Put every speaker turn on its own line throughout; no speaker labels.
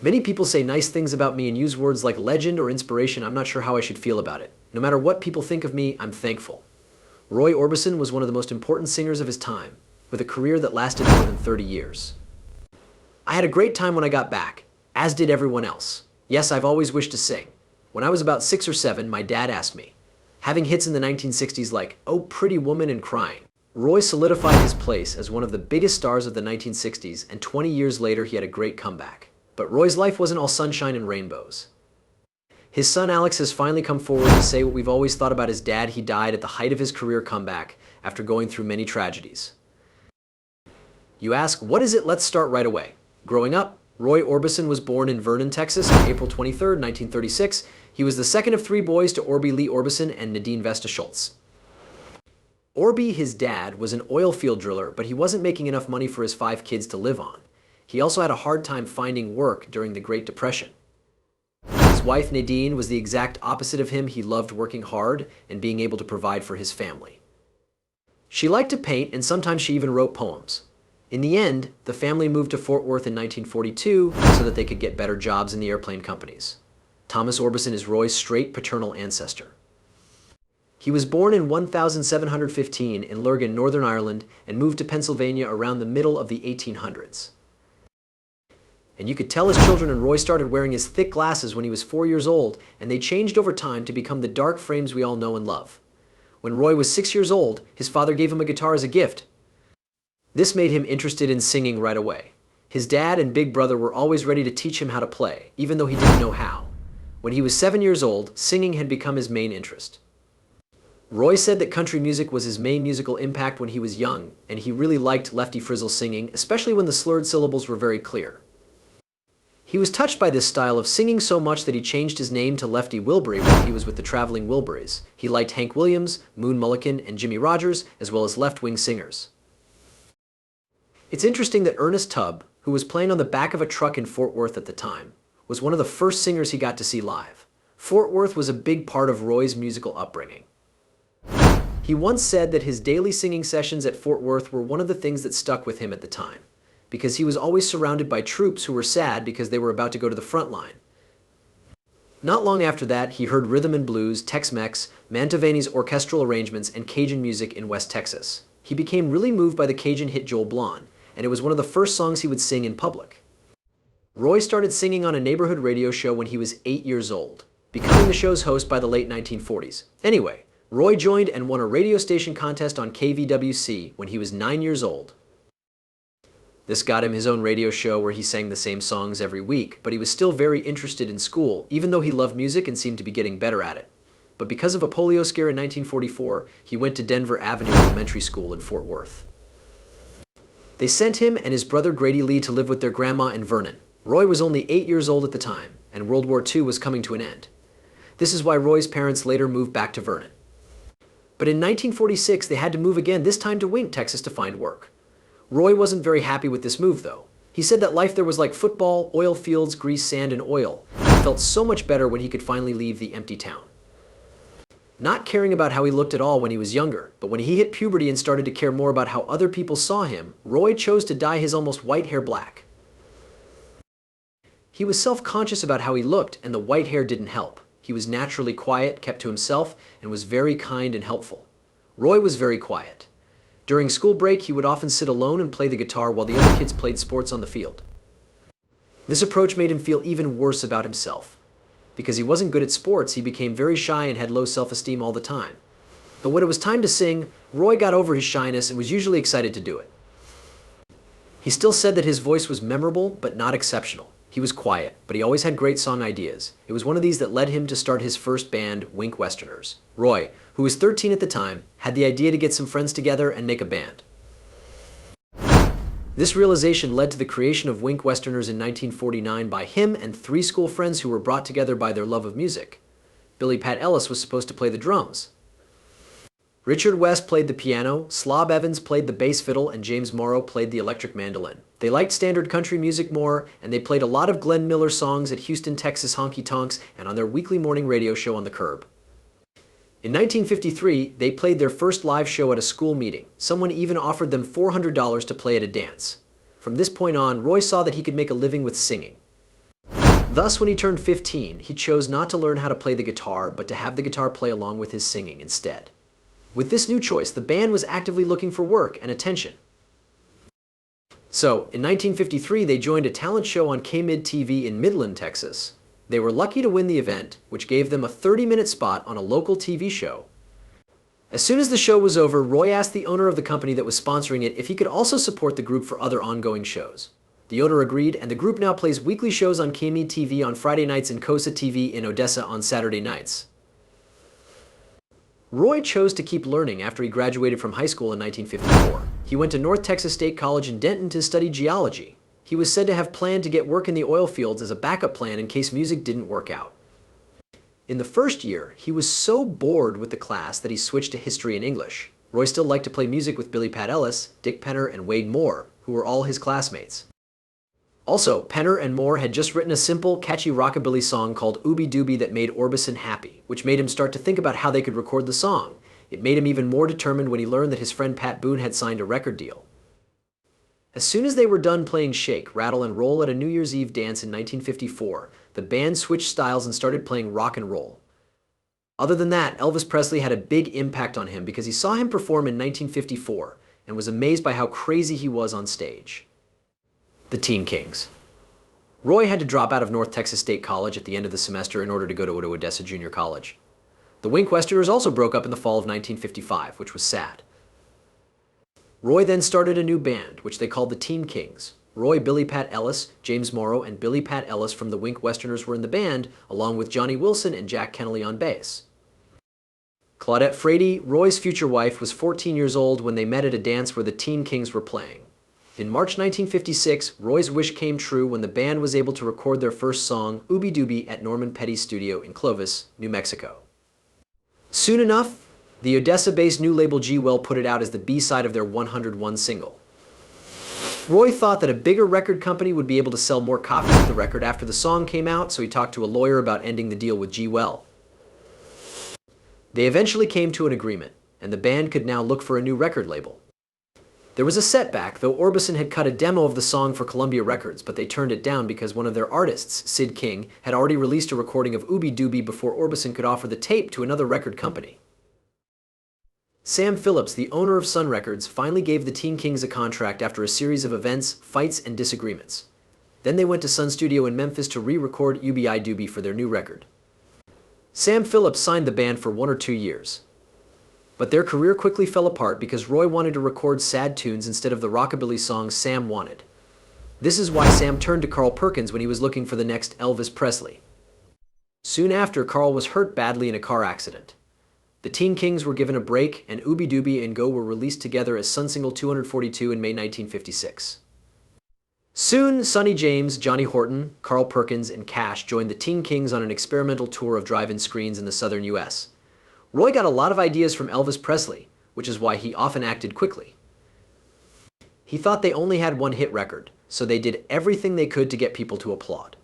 Many people say nice things about me and use words like legend or inspiration. I'm not sure how I should feel about it. No matter what people think of me, I'm thankful. Roy Orbison was one of the most important singers of his time, with a career that lasted more than 30 years. I had a great time when I got back, as did everyone else. Yes, I've always wished to sing. When I was about 6 or 7, my dad asked me, having hits in the 1960s like "Oh Pretty Woman" and "Crying." Roy solidified his place as one of the biggest stars of the 1960s, and 20 years later he had a great comeback. But Roy's life wasn't all sunshine and rainbows. His son Alex has finally come forward to say what we've always thought about his dad. He died at the height of his career comeback after going through many tragedies. You ask, what is it? Let's start right away. Growing up, Roy Orbison was born in Vernon, Texas on April 23, 1936. He was the second of 3 boys to Orby Lee Orbison and Nadine Vesta Schultz. Orby, his dad, was an oil field driller, but he wasn't making enough money for his 5 kids to live on. He also had a hard time finding work during the Great Depression. His wife Nadine was the exact opposite of him. He loved working hard and being able to provide for his family. She liked to paint, and sometimes she even wrote poems. In the end, the family moved to Fort Worth in 1942 so that they could get better jobs in the airplane companies. Thomas Orbison is Roy's straight paternal ancestor. He was born in 1715 in Lurgan, Northern Ireland, and moved to Pennsylvania around the middle of the 1800s. And you could tell his children, and Roy started wearing his thick glasses when he was 4 years old, and they changed over time to become the dark frames we all know and love. When Roy was 6 years old, his father gave him a guitar as a gift. This made him interested in singing right away. His dad and big brother were always ready to teach him how to play, even though he didn't know how. When he was 7 years old, singing had become his main interest. Roy said that country music was his main musical impact when he was young, and he really liked Lefty Frizzle's singing, especially when the slurred syllables were very clear. He was touched by this style of singing so much that he changed his name to Lefty Wilbury while he was with the Traveling Wilburys. He liked Hank Williams, Moon Mullican, and Jimmy Rogers, as well as left-wing singers. It's interesting that Ernest Tubb, who was playing on the back of a truck in Fort Worth at the time, was one of the first singers he got to see live. Fort Worth was a big part of Roy's musical upbringing. He once said that his daily singing sessions at Fort Worth were one of the things that stuck with him at the time, because he was always surrounded by troops who were sad because they were about to go to the front line. Not long after that, he heard rhythm and blues, Tex-Mex, Mantovani's orchestral arrangements, and Cajun music in West Texas. He became really moved by the Cajun hit Joel Blonde, and it was one of the first songs he would sing in public. Roy started singing on a neighborhood radio show when he was 8 years old, becoming the show's host by the late 1940s. Anyway, Roy joined and won a radio station contest on KVWC when he was 9 years old. This got him his own radio show where he sang the same songs every week, but he was still very interested in school, even though he loved music and seemed to be getting better at it. But because of a polio scare in 1944, he went to Denver Avenue Elementary School in Fort Worth. They sent him and his brother Grady Lee to live with their grandma in Vernon. Roy was only 8 years old at the time, and World War II was coming to an end. This is why Roy's parents later moved back to Vernon. But in 1946, they had to move again, this time to Wink, Texas, to find work. Roy wasn't very happy with this move, though. He said that life there was like football, oil fields, grease, sand, and oil. He felt so much better when he could finally leave the empty town. Not caring about how he looked at all when he was younger, but when he hit puberty and started to care more about how other people saw him, Roy chose to dye his almost white hair black. He was self-conscious about how he looked, and the white hair didn't help. He was naturally quiet, kept to himself, and was very kind and helpful. Roy was very quiet. During school break, he would often sit alone and play the guitar while the other kids played sports on the field. This approach made him feel even worse about himself. Because he wasn't good at sports, he became very shy and had low self-esteem all the time. But when it was time to sing, Roy got over his shyness and was usually excited to do it. He still said that his voice was memorable, but not exceptional. He was quiet, but he always had great song ideas. It was one of these that led him to start his first band, Wink Westerners. Roy, who was 13 at the time, had the idea to get some friends together and make a band. This realization led to the creation of Wink Westerners in 1949 by him and 3 school friends who were brought together by their love of music. Billy Pat Ellis was supposed to play the drums. Richard West played the piano, Slob Evans played the bass fiddle, and James Morrow played the electric mandolin. They liked standard country music more, and they played a lot of Glenn Miller songs at Houston, Texas honky tonks and on their weekly morning radio show on the Curb. In 1953, they played their first live show at a school meeting. Someone even offered them $400 to play at a dance. From this point on, Roy saw that he could make a living with singing. Thus, when he turned 15, he chose not to learn how to play the guitar, but to have the guitar play along with his singing instead. With this new choice, the band was actively looking for work and attention. So, in 1953, they joined a talent show on K-Mid TV in Midland, Texas. They were lucky to win the event, which gave them a 30-minute spot on a local TV show. As soon as the show was over, Roy asked the owner of the company that was sponsoring it if he could also support the group for other ongoing shows. The owner agreed, and the group now plays weekly shows on K-Mid TV on Friday nights and Kosa TV in Odessa on Saturday nights. Roy chose to keep learning after he graduated from high school in 1954. He went to North Texas State College in Denton to study geology. He was said to have planned to get work in the oil fields as a backup plan in case music didn't work out. In the first year, he was so bored with the class that he switched to history and English. Roy still liked to play music with Billy Pat Ellis, Dick Penner, and Wade Moore, who were all his classmates. Also, Penner and Moore had just written a simple, catchy rockabilly song called Ooby Dooby that made Orbison happy, which made him start to think about how they could record the song. It made him even more determined when he learned that his friend Pat Boone had signed a record deal. As soon as they were done playing Shake, Rattle, and Roll at a New Year's Eve dance in 1954, the band switched styles and started playing rock and roll. Other than that, Elvis Presley had a big impact on him because he saw him perform in 1954 and was amazed by how crazy he was on stage. The Teen Kings. Roy had to drop out of North Texas State College at the end of the semester in order to go to Odessa Junior College. The Wink Westerners also broke up in the fall of 1955, which was sad. Roy then started a new band, which they called the Teen Kings. Roy, Billy Pat Ellis, James Morrow, and Billy Pat Ellis from the Wink Westerners were in the band, along with Johnny Wilson and Jack Kennelly on bass. Claudette Frady, Roy's future wife, was 14 years old when they met at a dance where the Teen Kings were playing. In March 1956, Roy's wish came true when the band was able to record their first song, Ooby Dooby, at Norman Petty's studio in Clovis, New Mexico. Soon enough, the Odessa-based new label G-Well put it out as the B-side of their 101 single. Roy thought that a bigger record company would be able to sell more copies of the record after the song came out, so he talked to a lawyer about ending the deal with G-Well. They eventually came to an agreement, and the band could now look for a new record label. There was a setback, though Orbison had cut a demo of the song for Columbia Records, but they turned it down because one of their artists, Sid King, had already released a recording of Ooby Dooby before Orbison could offer the tape to another record company. Sam Phillips, the owner of Sun Records, finally gave the Teen Kings a contract after a series of events, fights, and disagreements. Then they went to Sun Studio in Memphis to re-record Ooby Dooby for their new record. Sam Phillips signed the band for 1 or 2 years. But their career quickly fell apart because Roy wanted to record sad tunes instead of the rockabilly song Sam wanted. This is why Sam turned to Carl Perkins when he was looking for the next Elvis Presley. Soon after, Carl was hurt badly in a car accident. The Teen Kings were given a break, and Ooby Dooby and Go were released together as Sun Single 242 in May 1956. Soon, Sonny James, Johnny Horton, Carl Perkins, and Cash joined the Teen Kings on an experimental tour of drive-in screens in the southern U.S. Roy got a lot of ideas from Elvis Presley, which is why he often acted quickly. He thought they only had one hit record, so they did everything they could to get people to applaud.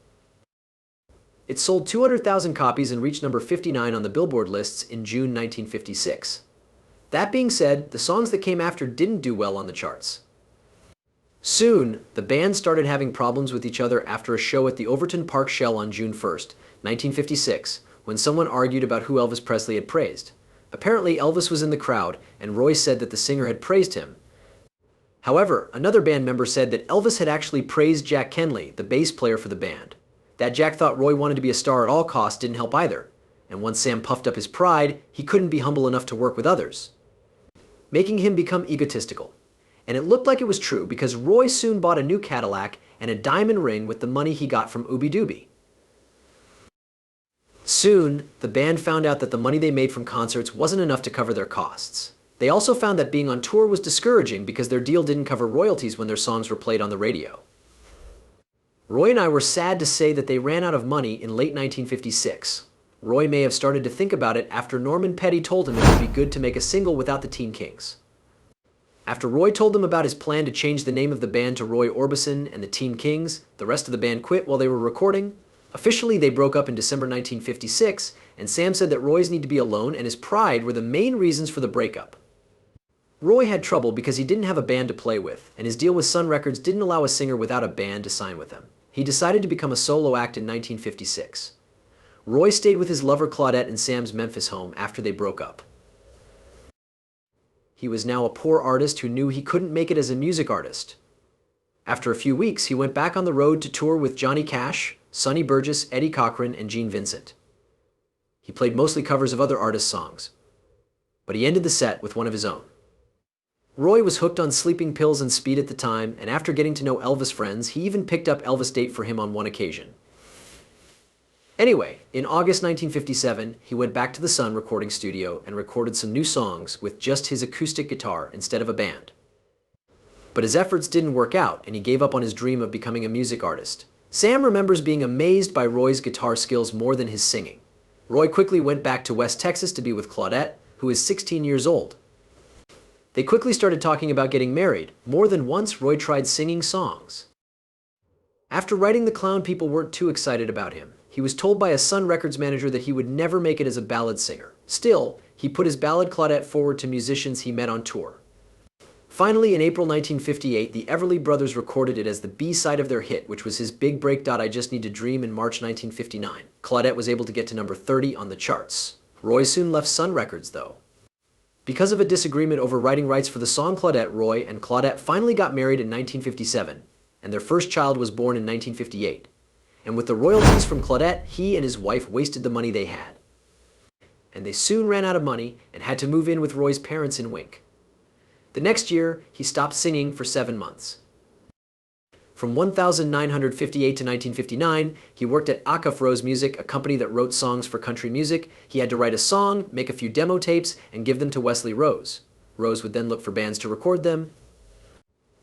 It sold 200,000 copies and reached number 59 on the Billboard lists in June 1956. That being said, the songs that came after didn't do well on the charts. Soon, the band started having problems with each other after a show at the Overton Park Shell on June 1st, 1956, when someone argued about who Elvis Presley had praised. Apparently, Elvis was in the crowd, and Roy said that the singer had praised him. However, another band member said that Elvis had actually praised Jack Kennelly, the bass player for the band. That Jack thought Roy wanted to be a star at all costs didn't help either, and once Sam puffed up his pride, he couldn't be humble enough to work with others, making him become egotistical. And it looked like it was true because Roy soon bought a new Cadillac and a diamond ring with the money he got from Ooby Dooby. Soon, the band found out that the money they made from concerts wasn't enough to cover their costs. They also found that being on tour was discouraging because their deal didn't cover royalties when their songs were played on the radio. Roy and I were sad to say that they ran out of money in late 1956. Roy may have started to think about it after Norman Petty told him it would be good to make a single without the Teen Kings. After Roy told them about his plan to change the name of the band to Roy Orbison and the Teen Kings, the rest of the band quit while they were recording. Officially, they broke up in December 1956, and Sam said that Roy's need to be alone and his pride were the main reasons for the breakup. Roy had trouble because he didn't have a band to play with, and his deal with Sun Records didn't allow a singer without a band to sign with them. he decided to become a solo act in 1956. Roy stayed with his lover Claudette in Sam's Memphis home after they broke up. He was now a poor artist who knew he couldn't make it as a music artist. After a few weeks, he went back on the road to tour with Johnny Cash, Sonny Burgess, Eddie Cochran, and Gene Vincent. He played mostly covers of other artists' songs, but he ended the set with one of his own. Roy was hooked on sleeping pills and speed at the time, and after getting to know Elvis' friends, he even picked up Elvis' date for him on one occasion. Anyway, in August 1957, he went back to the Sun recording studio and recorded some new songs with just his acoustic guitar instead of a band. But his efforts didn't work out, and he gave up on his dream of becoming a music artist. Sam remembers being amazed by Roy's guitar skills more than his singing. Roy quickly went back to West Texas to be with Claudette, who is 16 years old. They quickly started talking about getting married. More than once, Roy tried singing songs. After writing The Clown, people weren't too excited about him. He was told by a Sun Records manager that he would never make it as a ballad singer. Still, he put his ballad Claudette forward to musicians he met on tour. Finally, in April 1958, the Everly Brothers recorded it as the B-side of their hit, which was his big break. I Just Need to Dream in March 1959. Claudette was able to get to number 30 on the charts. Roy soon left Sun Records, though. Because of a disagreement over writing rights for the song Claudette, Roy and Claudette finally got married in 1957, and their first child was born in 1958. And with the royalties from Claudette, he and his wife wasted the money they had. And they soon ran out of money and had to move in with Roy's parents in Wink. The next year, he stopped singing for 7 months. From 1958 to 1959, he worked at Akaf Rose Music, a company that wrote songs for country music. He had to write a song, make a few demo tapes, and give them to Wesley Rose. Rose would then look for bands to record them.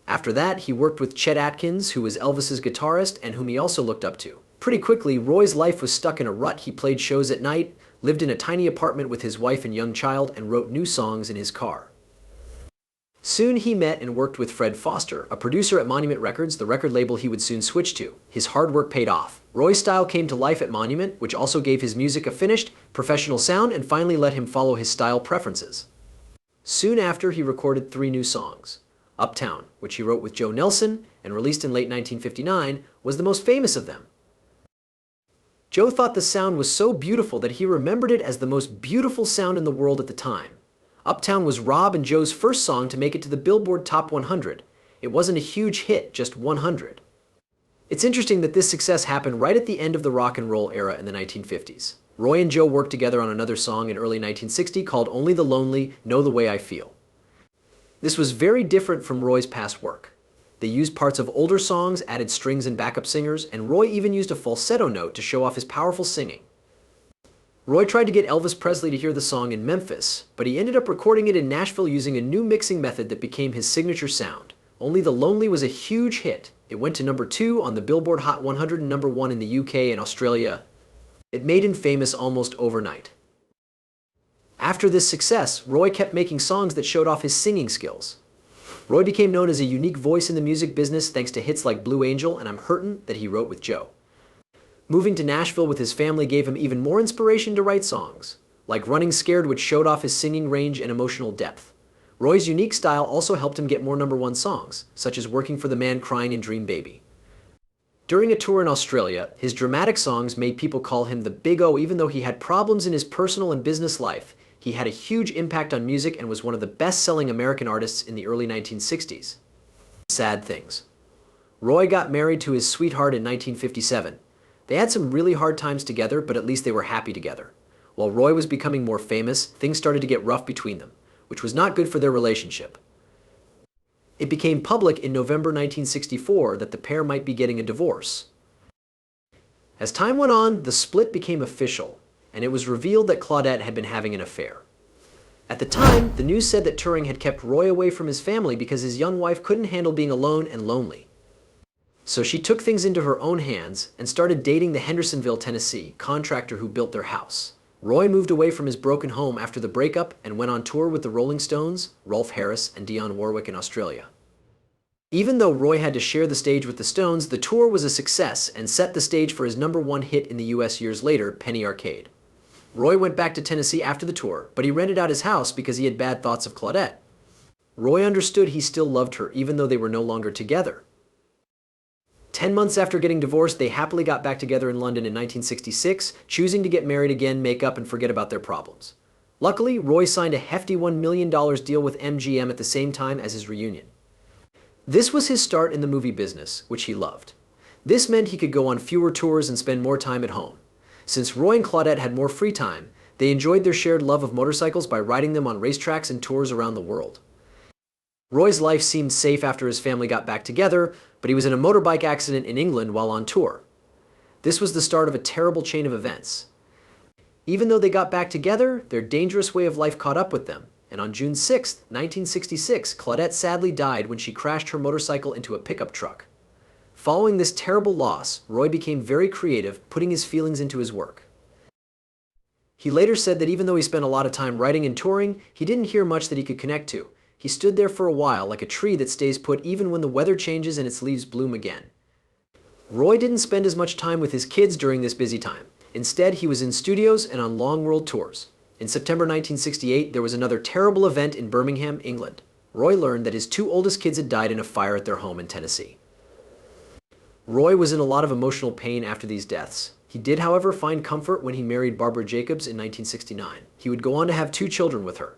After that, he worked with Chet Atkins, who was Elvis's guitarist and whom he also looked up to. Pretty quickly, Roy's life was stuck in a rut. He played shows at night, lived in a tiny apartment with his wife and young child, and wrote new songs in his car. Soon he met and worked with Fred Foster, a producer at Monument Records, the record label he would soon switch to. His hard work paid off. Roy's style came to life at Monument, which also gave his music a finished, professional sound and finally let him follow his style preferences. Soon after, he recorded 3 new songs. Uptown, which he wrote with Joe Nelson and released in late 1959, was the most famous of them. Joe thought the sound was so beautiful that he remembered it as the most beautiful sound in the world at the time. Uptown was Rob and Joe's first song to make it to the Billboard Top 100. It wasn't a huge hit, just 100. It's interesting that this success happened right at the end of the rock and roll era in the 1950s. Roy and Joe worked together on another song in early 1960 called Only the Lonely Know the Way I Feel. This was very different from Roy's past work. They used parts of older songs, added strings and backup singers, and Roy even used a falsetto note to show off his powerful singing. Roy tried to get Elvis Presley to hear the song in Memphis, but he ended up recording it in Nashville using a new mixing method that became his signature sound. Only the Lonely was a huge hit. It went to number 2 on the Billboard Hot 100 and number 1 in the UK and Australia. It made him famous almost overnight. After this success, Roy kept making songs that showed off his singing skills. Roy became known as a unique voice in the music business thanks to hits like Blue Angel and I'm Hurtin' that he wrote with Joe. Moving to Nashville with his family gave him even more inspiration to write songs, like Running Scared, which showed off his singing range and emotional depth. Roy's unique style also helped him get more number 1 songs, such as Working for the Man Crying and Dream Baby. During a tour in Australia, his dramatic songs made people call him the Big O. Even though he had problems in his personal and business life, he had a huge impact on music and was one of the best-selling American artists in the early 1960s. Sad things. Roy got married to his sweetheart in 1957. They had some really hard times together, but at least they were happy together. While Roy was becoming more famous, things started to get rough between them, which was not good for their relationship. It became public in November 1964 that the pair might be getting a divorce. As time went on, the split became official, and it was revealed that Claudette had been having an affair. At the time, the news said that Turing had kept Roy away from his family because his young wife couldn't handle being alone and lonely. So she took things into her own hands and started dating the Hendersonville, Tennessee contractor who built their house. Roy moved away from his broken home after the breakup and went on tour with the Rolling Stones, Rolf Harris, and Dionne Warwick in Australia. Even though Roy had to share the stage with the Stones, the tour was a success and set the stage for his number 1 hit in the US years later, Penny Arcade. Roy went back to Tennessee after the tour, but he rented out his house because he had bad thoughts of Claudette. Roy understood he still loved her even though they were no longer together. 10 months after getting divorced, they happily got back together in London in 1966, choosing to get married again, make up, and forget about their problems. Luckily, Roy signed a hefty $1 million deal with MGM at the same time as his reunion. This was his start in the movie business, which he loved. This meant he could go on fewer tours and spend more time at home. Since Roy and Claudette had more free time, they enjoyed their shared love of motorcycles by riding them on racetracks and tours around the world. Roy's life seemed safe after his family got back together, but he was in a motorbike accident in England while on tour. This was the start of a terrible chain of events. Even though they got back together, their dangerous way of life caught up with them, and on June 6, 1966, Claudette sadly died when she crashed her motorcycle into a pickup truck. Following this terrible loss, Roy became very creative, putting his feelings into his work. He later said that even though he spent a lot of time writing and touring, he didn't hear much that he could connect to. He stood there for a while like a tree that stays put even when the weather changes and its leaves bloom again. Roy didn't spend as much time with his kids during this busy time. Instead, he was in studios and on long world tours. In September 1968, there was another terrible event in Birmingham, England. Roy learned that his two oldest kids had died in a fire at their home in Tennessee. Roy was in a lot of emotional pain after these deaths. He did, however, find comfort when he married Barbara Jacobs in 1969. He would go on to have 2 children with her.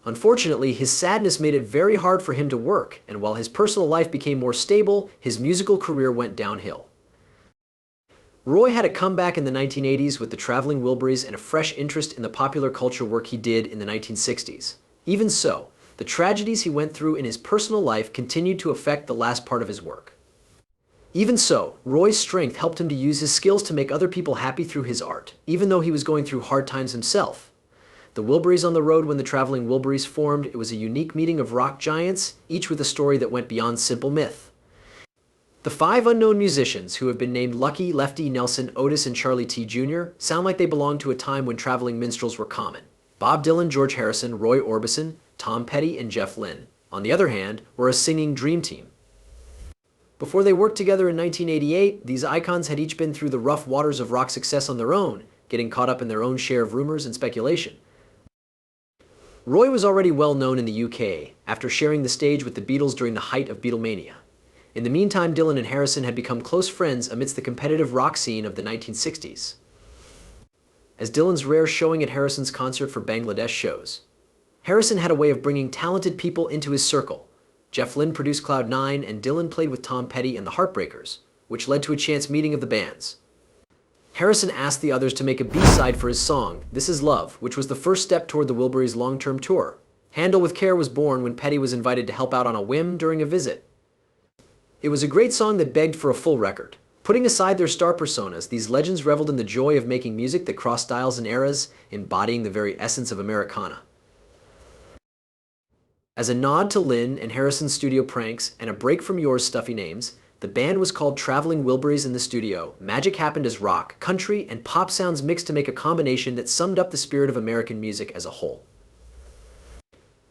Unfortunately, his sadness made it very hard for him to work, and while his personal life became more stable, his musical career went downhill. Roy had a comeback in the 1980s with the Traveling Wilburys and a fresh interest in the popular culture work he did in the 1960s. Even so, the tragedies he went through in his personal life continued to affect the last part of his work. Even so, Roy's strength helped him to use his skills to make other people happy through his art, even though he was going through hard times himself. The Wilburys on the road when the Traveling Wilburys formed, it was a unique meeting of rock giants, each with a story that went beyond simple myth. The 5 unknown musicians, who have been named Lucky, Lefty, Nelson, Otis, and Charlie T. Jr., sound like they belong to a time when traveling minstrels were common. Bob Dylan, George Harrison, Roy Orbison, Tom Petty, and Jeff Lynne, on the other hand, were a singing dream team. Before they worked together in 1988, these icons had each been through the rough waters of rock success on their own, getting caught up in their own share of rumors and speculation. Roy was already well known in the UK, after sharing the stage with the Beatles during the height of Beatlemania. In the meantime, Dylan and Harrison had become close friends amidst the competitive rock scene of the 1960s. As Dylan's rare showing at Harrison's concert for Bangladesh shows, Harrison had a way of bringing talented people into his circle. Jeff Lynne produced Cloud 9, and Dylan played with Tom Petty and the Heartbreakers, which led to a chance meeting of the bands. Harrison asked the others to make a B-side for his song, This Is Love, which was the first step toward the Wilburys' long-term tour. Handle with Care was born when Petty was invited to help out on a whim during a visit. It was a great song that begged for a full record. Putting aside their star personas, these legends reveled in the joy of making music that crossed styles and eras, embodying the very essence of Americana. As a nod to Lynne and Harrison's studio pranks and a break from Yours stuffy names, the band was called Traveling Wilburys in the studio. Magic happened as rock, country, and pop sounds mixed to make a combination that summed up the spirit of American music as a whole.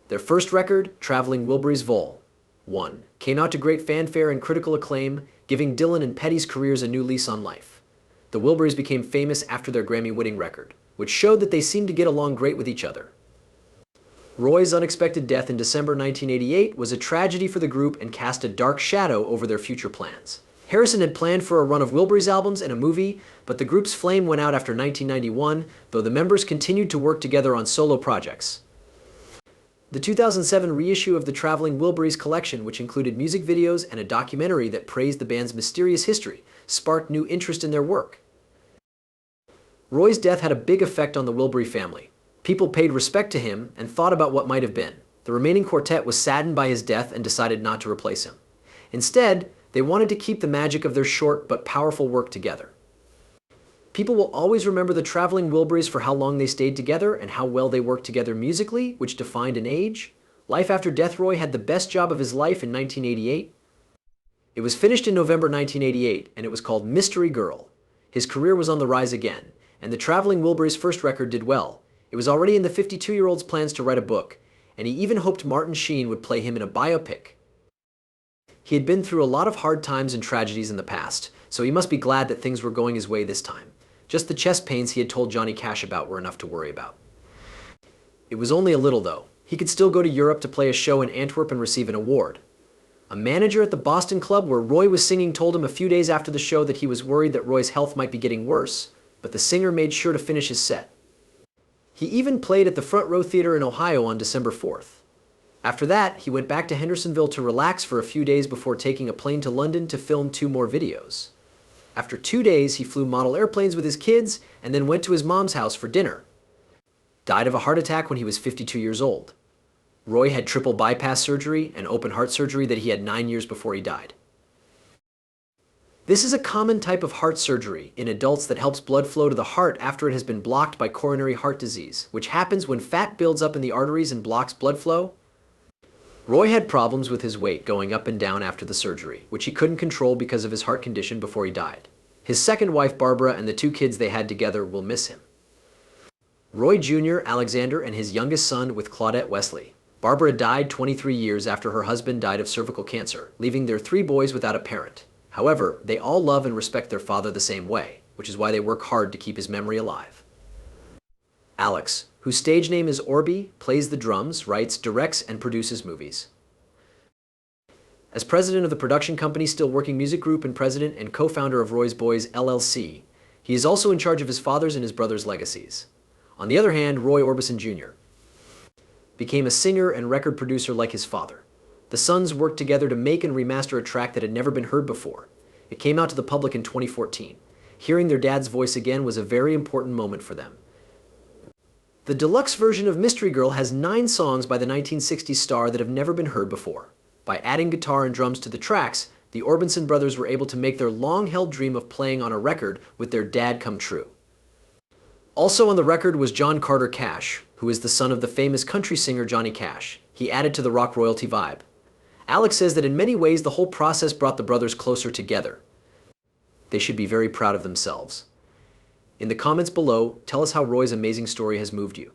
Their first record, Traveling Wilburys Vol. 1, came out to great fanfare and critical acclaim, giving Dylan and Petty's careers a new lease on life. The Wilburys became famous after their Grammy-winning record, which showed that they seemed to get along great with each other. Roy's unexpected death in December 1988 was a tragedy for the group and cast a dark shadow over their future plans. Harrison had planned for a run of Wilburys albums and a movie, but the group's flame went out after 1991, though the members continued to work together on solo projects. The 2007 reissue of the Traveling Wilburys collection, which included music videos and a documentary that praised the band's mysterious history, sparked new interest in their work. Roy's death had a big effect on the Wilbury family. People paid respect to him and thought about what might have been. The remaining quartet was saddened by his death and decided not to replace him. Instead, they wanted to keep the magic of their short but powerful work together. People will always remember the Traveling Wilburys for how long they stayed together and how well they worked together musically, which defined an age. Life After Death Roy had the best job of his life in 1988. It was finished in November 1988, and it was called Mystery Girl. His career was on the rise again, and the Traveling Wilburys' first record did well. It was already in the 52-year-old's plans to write a book, and he even hoped Martin Sheen would play him in a biopic. He had been through a lot of hard times and tragedies in the past, so he must be glad that things were going his way this time. Just the chest pains he had told Johnny Cash about were enough to worry about. It was only a little, though. He could still go to Europe to play a show in Antwerp and receive an award. A manager at the Boston club where Roy was singing told him a few days after the show that he was worried that Roy's health might be getting worse, but the singer made sure to finish his set. He even played at the Front Row Theater in Ohio on December 4th. After that, he went back to Hendersonville to relax for a few days before taking a plane to London to film 2 more videos. After 2 days, he flew model airplanes with his kids and then went to his mom's house for dinner. Died of a heart attack when he was 52 years old. Roy had triple bypass surgery and open heart surgery that he had 9 years before he died. This is a common type of heart surgery in adults that helps blood flow to the heart after it has been blocked by coronary heart disease, which happens when fat builds up in the arteries and blocks blood flow. Roy had problems with his weight going up and down after the surgery, which he couldn't control because of his heart condition before he died. His second wife, Barbara, and the 2 kids they had together will miss him. Roy Jr., Alexander, and his youngest son with Claudette Wesley. Barbara died 23 years after her husband died of cervical cancer, leaving their 3 boys without a parent. However, they all love and respect their father the same way, which is why they work hard to keep his memory alive. Alex, whose stage name is Orby, plays the drums, writes, directs, and produces movies. As president of the production company Still Working Music Group and president and co-founder of Roy's Boys, LLC, he is also in charge of his father's and his brother's legacies. On the other hand, Roy Orbison Jr. became a singer and record producer like his father. The sons worked together to make and remaster a track that had never been heard before. It came out to the public in 2014. Hearing their dad's voice again was a very important moment for them. The deluxe version of Mystery Girl has 9 songs by the 1960s star that have never been heard before. By adding guitar and drums to the tracks, the Orbison brothers were able to make their long-held dream of playing on a record with their dad come true. Also on the record was John Carter Cash, who is the son of the famous country singer Johnny Cash. He added to the rock royalty vibe. Alex says that in many ways the whole process brought the brothers closer together. They should be very proud of themselves. In the comments below, tell us how Roy's amazing story has moved you.